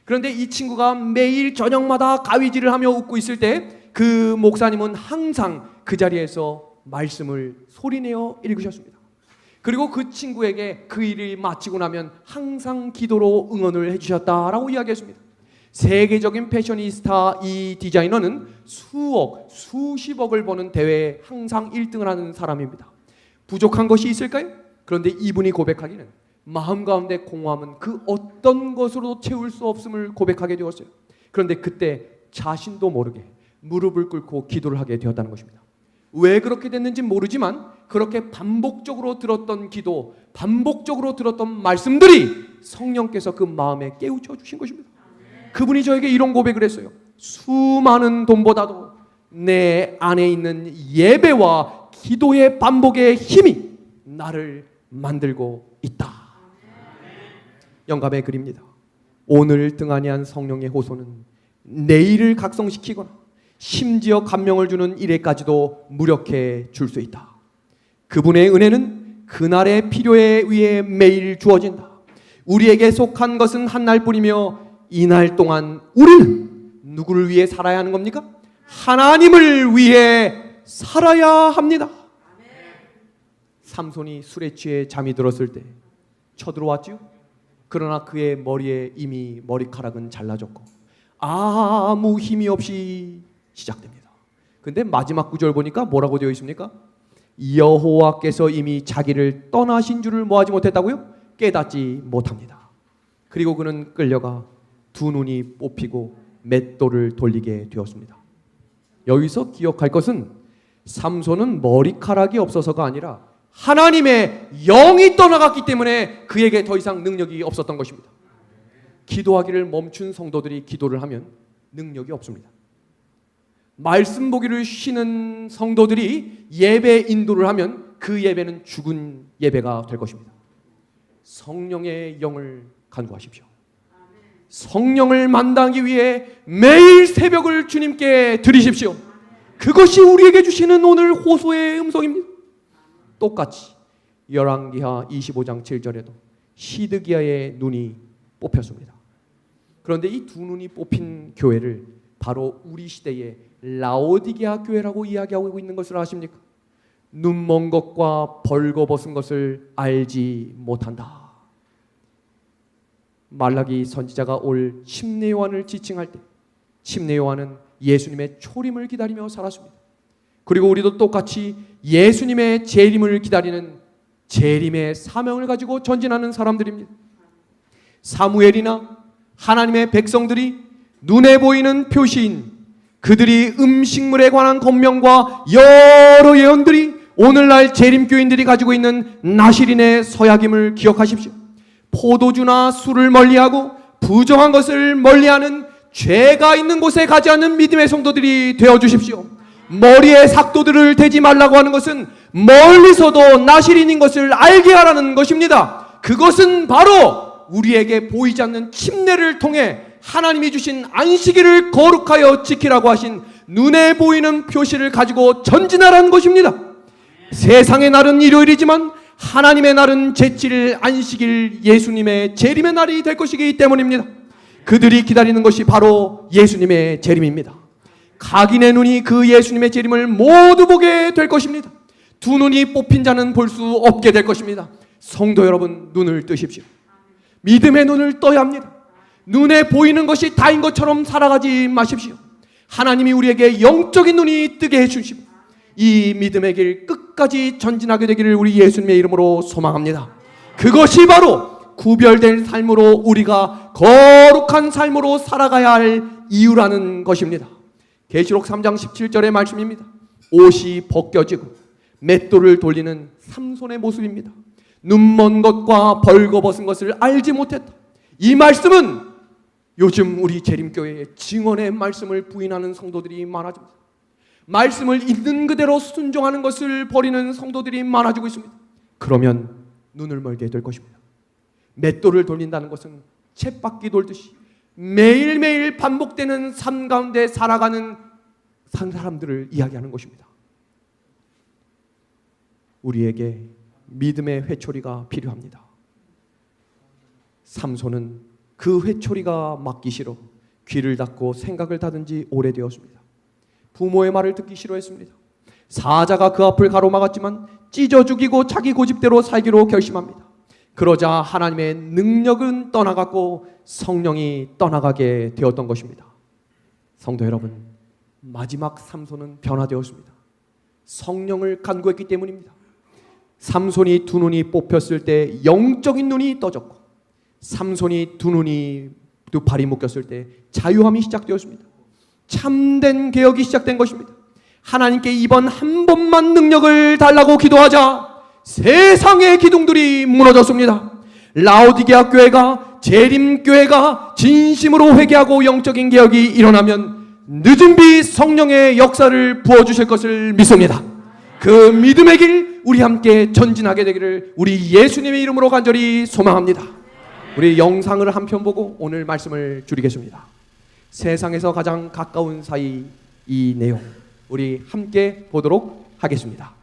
Speaker 1: 그런데 이 친구가 매일 저녁마다 가위질을 하며 웃고 있을 때 그 목사님은 항상 그 자리에서 말씀을 소리내어 읽으셨습니다. 그리고 그 친구에게 그 일이 마치고 나면 항상 기도로 응원을 해주셨다라고 이야기했습니다. 세계적인 패셔니스타 이 디자이너는 수억, 수십억을 버는 대회에 항상 1등을 하는 사람입니다. 부족한 것이 있을까요? 그런데 이분이 고백하기는 마음 가운데 공허함은 그 어떤 것으로도 채울 수 없음을 고백하게 되었어요. 그런데 그때 자신도 모르게 무릎을 꿇고 기도를 하게 되었다는 것입니다. 왜 그렇게 됐는지 모르지만 그렇게 반복적으로 들었던 기도, 반복적으로 들었던 말씀들이 성령께서 그 마음에 깨우쳐 주신 것입니다. 그분이 저에게 이런 고백을 했어요. 수많은 돈보다도 내 안에 있는 예배와 기도의 반복의 힘이 나를 만들고 있다. 영감의 글입니다. 오늘 등한히한 성령의 호소는 내일을 각성시키거나 심지어 감명을 주는 일에까지도 무력해 줄 수 있다. 그분의 은혜는 그날의 필요에 의해 매일 주어진다. 우리에게 속한 것은 한 날뿐이며 이날 동안 우리는 누구를 위해 살아야 하는 겁니까? 하나님을 위해 살아야 합니다. 삼손이 술에 취해 잠이 들었을 때 쳐들어왔지요. 그러나 그의 머리에 이미 머리카락은 잘라졌고 아무 힘이 없이 시작됩니다. 근데 마지막 구절 보니까 뭐라고 되어 있습니까? 여호와께서 이미 자기를 떠나신 줄을 뭐하지 못했다고요? 깨닫지 못합니다. 그리고 그는 끌려가 두 눈이 뽑히고 맷돌을 돌리게 되었습니다. 여기서 기억할 것은 삼손은 머리카락이 없어서가 아니라 하나님의 영이 떠나갔기 때문에 그에게 더 이상 능력이 없었던 것입니다. 기도하기를 멈춘 성도들이 기도를 하면 능력이 없습니다. 말씀 보기를 쉬는 성도들이 예배 인도를 하면 그 예배는 죽은 예배가 될 것입니다. 성령의 영을 간구하십시오. 성령을 만나기 위해 매일 새벽을 주님께 드리십시오. 그것이 우리에게 주시는 오늘 호소의 음성입니다. 똑같이 열왕기하 25장 7절에도 시드기야의 눈이 뽑혔습니다. 그런데 이 두 눈이 뽑힌 교회를 바로 우리 시대의 라오디게아 교회라고 이야기하고 있는 것을 아십니까? 눈먼 것과 벌거벗은 것을 알지 못한다. 말라기 선지자가 올 침례 요한을 지칭할 때 침례 요한은 예수님의 초림을 기다리며 살았습니다. 그리고 우리도 똑같이 예수님의 재림을 기다리는 재림의 사명을 가지고 전진하는 사람들입니다. 사무엘이나 하나님의 백성들이 눈에 보이는 표시인 그들이 음식물에 관한 권명과 여러 예언들이 오늘날 재림교인들이 가지고 있는 나시린의 서약임을 기억하십시오. 포도주나 술을 멀리하고 부정한 것을 멀리하는 죄가 있는 곳에 가지 않는 믿음의 성도들이 되어주십시오. 머리에 삭도들을 대지 말라고 하는 것은 멀리서도 나시린인 것을 알게 하라는 것입니다. 그것은 바로 우리에게 보이지 않는 침례를 통해 하나님이 주신 안식일을 거룩하여 지키라고 하신 눈에 보이는 표시를 가지고 전진하라는 것입니다. 세상의 날은 일요일이지만 하나님의 날은 제7일 안식일 예수님의 재림의 날이 될 것이기 때문입니다. 그들이 기다리는 것이 바로 예수님의 재림입니다. 각인의 눈이 그 예수님의 재림을 모두 보게 될 것입니다. 두 눈이 뽑힌 자는 볼 수 없게 될 것입니다. 성도 여러분, 눈을 뜨십시오. 믿음의 눈을 떠야 합니다. 눈에 보이는 것이 다인 것처럼 살아가지 마십시오. 하나님이 우리에게 영적인 눈이 뜨게 해주시고 이 믿음의 길 끝까지 전진하게 되기를 우리 예수님의 이름으로 소망합니다. 그것이 바로 구별된 삶으로 우리가 거룩한 삶으로 살아가야 할 이유라는 것입니다. 계시록 3장 17절의 말씀입니다. 옷이 벗겨지고 맷돌을 돌리는 삼손의 모습입니다. 눈먼 것과 벌거벗은 것을 알지 못했다. 이 말씀은 요즘 우리 재림교회의 증언의 말씀을 부인하는 성도들이 많아집니다. 말씀을 있는 그대로 순종하는 것을 버리는 성도들이 많아지고 있습니다. 그러면 눈을 멀게 될 것입니다. 맷돌을 돌린다는 것은 쳇바퀴 돌듯이 매일매일 반복되는 삶 가운데 살아가는 사람들을 이야기하는 것입니다. 우리에게 믿음의 회초리가 필요합니다. 삼손은 그 회초리가 맞기 싫어 귀를 닫고 생각을 닫은 지 오래되었습니다. 부모의 말을 듣기 싫어했습니다. 사자가 그 앞을 가로막았지만 찢어 죽이고 자기 고집대로 살기로 결심합니다. 그러자 하나님의 능력은 떠나갔고 성령이 떠나가게 되었던 것입니다. 성도 여러분, 마지막 삼손은 변화되었습니다. 성령을 간구했기 때문입니다. 삼손이 두 눈이 뽑혔을 때 영적인 눈이 떠졌고 삼손이 두 발이 묶였을 때 자유함이 시작되었습니다. 참된 개혁이 시작된 것입니다. 하나님께 이번 한 번만 능력을 달라고 기도하자 세상의 기둥들이 무너졌습니다. 라오디게아 교회가, 재림교회가 진심으로 회개하고 영적인 개혁이 일어나면 늦은 비 성령의 역사를 부어주실 것을 믿습니다. 그 믿음의 길 우리 함께 전진하게 되기를 우리 예수님의 이름으로 간절히 소망합니다. 우리 영상을 한 편 보고 오늘 말씀을 줄이겠습니다. 세상에서 가장 가까운 사이, 이 내용 우리 함께 보도록 하겠습니다.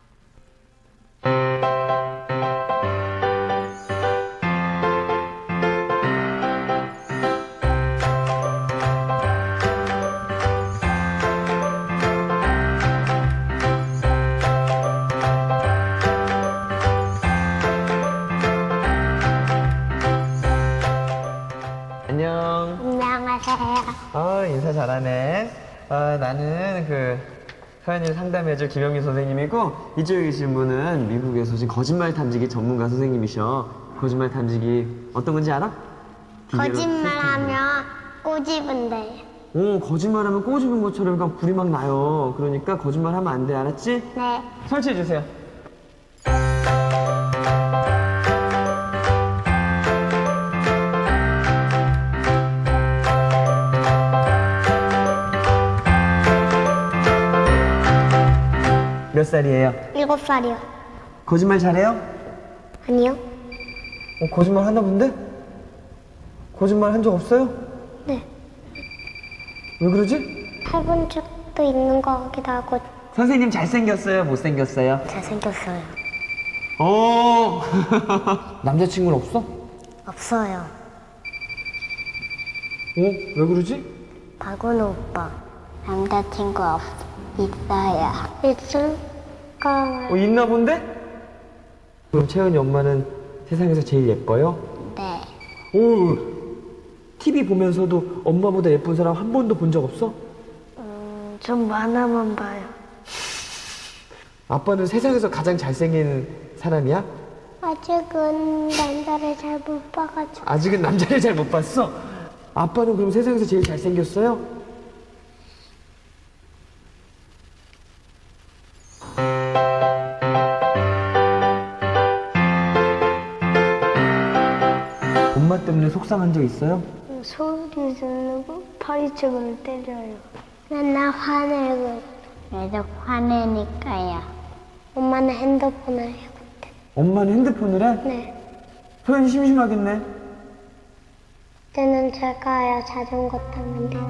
Speaker 2: 안녕.
Speaker 3: 안녕하세요.
Speaker 2: 인사 잘하네. 나는 서연이를 상담해줄 김영민 선생님이고, 이쪽에 계신 분은 미국에서 지금 거짓말 탐지기 전문가 선생님이셔. 거짓말 탐지기 어떤 건지 알아?
Speaker 3: 거짓말하면 꼬집은데.
Speaker 2: 거짓말하면 꼬집은 것처럼 그러니까 불이 막 나요. 그러니까 거짓말하면 안 돼, 알았지?
Speaker 3: 네.
Speaker 2: 설치해주세요. 몇 살이에요?
Speaker 3: 7살이요.
Speaker 2: 거짓말 잘해요?
Speaker 3: 아니요.
Speaker 2: 거짓말 하나 본데? 거짓말 한 적 없어요?
Speaker 3: 네.
Speaker 2: 왜 그러지?
Speaker 3: 해본 적도 있는 것 같기도 하고.
Speaker 2: 선생님 잘생겼어요? 못생겼어요?
Speaker 3: 잘생겼어요.
Speaker 2: 남자친구는 없어?
Speaker 3: 없어요.
Speaker 2: 왜 그러지?
Speaker 3: 박은호 오빠. 남자친구 있어요. 있을까?
Speaker 2: 있나 본데? 그럼 채은이 엄마는 세상에서 제일 예뻐요?
Speaker 3: 네.
Speaker 2: TV 보면서도 엄마보다 예쁜 사람 한 번도 본 적 없어?
Speaker 3: 좀 만화만 봐요.
Speaker 2: 아빠는 세상에서 가장 잘생긴 사람이야?
Speaker 3: 아직은 남자를 잘 못 봐가지고.
Speaker 2: 아직은 남자를 잘 못 봤어? 아빠는 그럼 세상에서 제일 잘생겼어요? 엄마 때문에 속상한 적 있어요?
Speaker 3: 소리 지르고 파리채로 때려요. 맨날 화내고. 계속 화내니까요. 엄마는 핸드폰을 해요.
Speaker 2: 엄마는 핸드폰을 해?
Speaker 3: 네.
Speaker 2: 소연이 심심하겠네.
Speaker 3: 그때는 제가요 자전거 타면 돼요.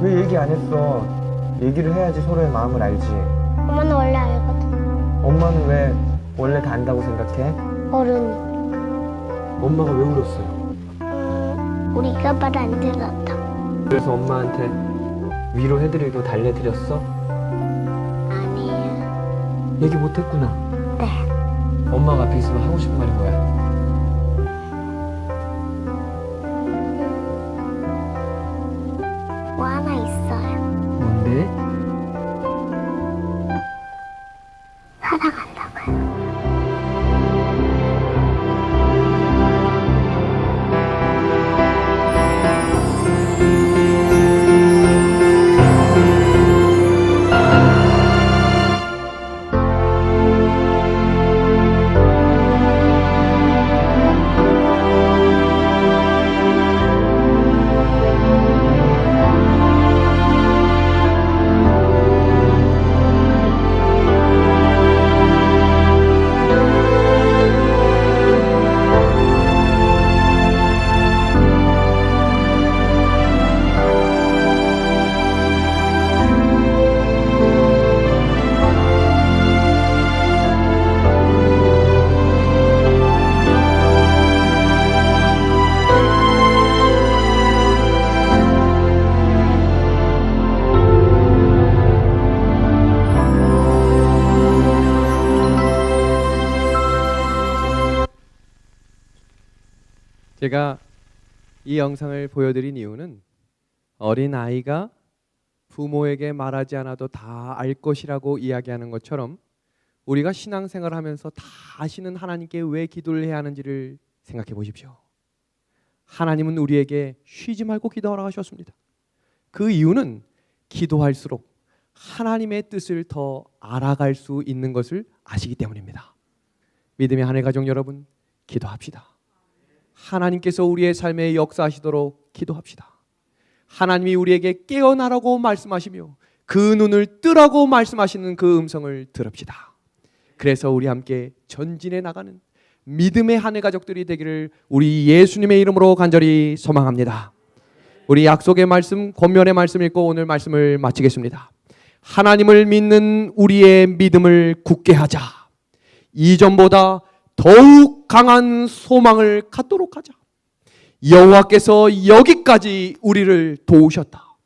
Speaker 2: 왜 얘기 안 했어? 얘기를 해야지 서로의 마음을 알지.
Speaker 3: 엄마는 원래 알거든.
Speaker 2: 엄마는 왜 원래 다 안다고 생각해?
Speaker 3: 어른이.
Speaker 2: 엄마가 왜 울었어요?
Speaker 3: 우리가 말 안 들었다.
Speaker 2: 그래서 엄마한테 위로해드리고 달래드렸어?
Speaker 3: 아니에요.
Speaker 2: 얘기 못했구나.
Speaker 3: 네.
Speaker 2: 엄마가 앞에 있으면 하고 싶은 말이 뭐야?
Speaker 3: 뭐 하나 사랑한다고요.
Speaker 1: 제가 이 영상을 보여드린 이유는 어린 아이가 부모에게 말하지 않아도 다 알 것이라고 이야기하는 것처럼 우리가 신앙생활을 하면서 다 아시는 하나님께 왜 기도를 해야 하는지를 생각해 보십시오. 하나님은 우리에게 쉬지 말고 기도하라 하셨습니다. 그 이유는 기도할수록 하나님의 뜻을 더 알아갈 수 있는 것을 아시기 때문입니다. 믿음의 하늘 가족 여러분, 기도합시다. 하나님께서 우리의 삶에 역사하시도록 기도합시다. 하나님이 우리에게 깨어나라고 말씀하시며 그 눈을 뜨라고 말씀하시는 그 음성을 들읍시다. 그래서 우리 함께 전진해 나가는 믿음의 한 해 가족들이 되기를 우리 예수님의 이름으로 간절히 소망합니다. 우리 약속의 말씀, 권면의 말씀 읽고 오늘 말씀을 마치겠습니다. 하나님을 믿는 우리의 믿음을 굳게 하자. 이전보다 더욱 강한 소망을 갖도록 하자. 여호와께서 여기까지 우리를 도우셨다.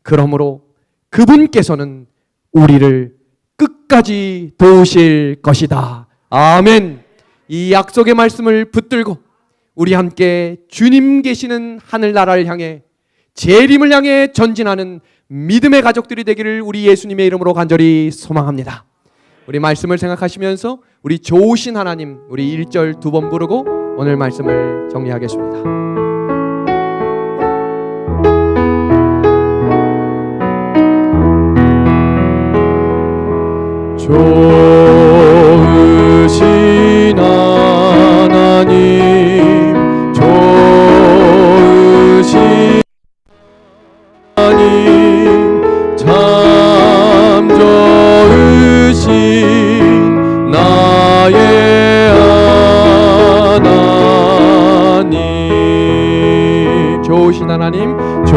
Speaker 1: 그러므로 그분께서는 우리를 끝까지 도우실 것이다. 아멘. 이 약속의 말씀을 붙들고 우리 함께 주님 계시는 하늘나라를 향해 재림을 향해 전진하는 믿음의 가족들이 되기를 우리 예수님의 이름으로 간절히 소망합니다. 우리 말씀을 생각하시면서 우리 좋으신 하나님, 우리 1절 2번 부르고 오늘 말씀을 정리하겠습니다. 좋으신 하나님, 좋으신 하나님, 참 좋으신 나의 하나님. 좋으신 하나님, 좋으신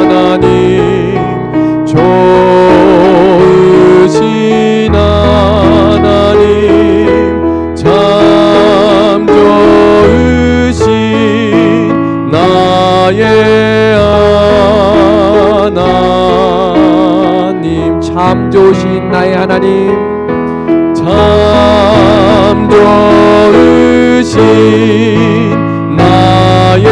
Speaker 1: 하나님, 좋으신 하나님, 참 좋으신 나의 하나님. 참 좋으신 나의 하나님, 참 좋으신 나의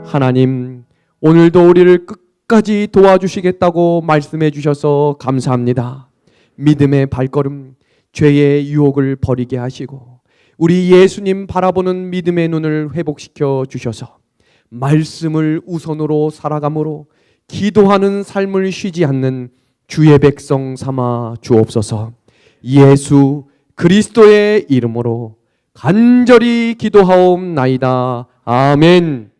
Speaker 1: 하나님, 오늘도 우리를 끝까지 도와주시겠다고 말씀해 주셔서 감사합니다. 믿음의 발걸음, 죄의 유혹을 버리게 하시고 우리 예수님 바라보는 믿음의 눈을 회복시켜 주셔서 말씀을 우선으로 살아감으로 기도하는 삶을 쉬지 않는 주의 백성 삼아 주옵소서. 예수 그리스도의 이름으로 간절히 기도하옵나이다. 아멘.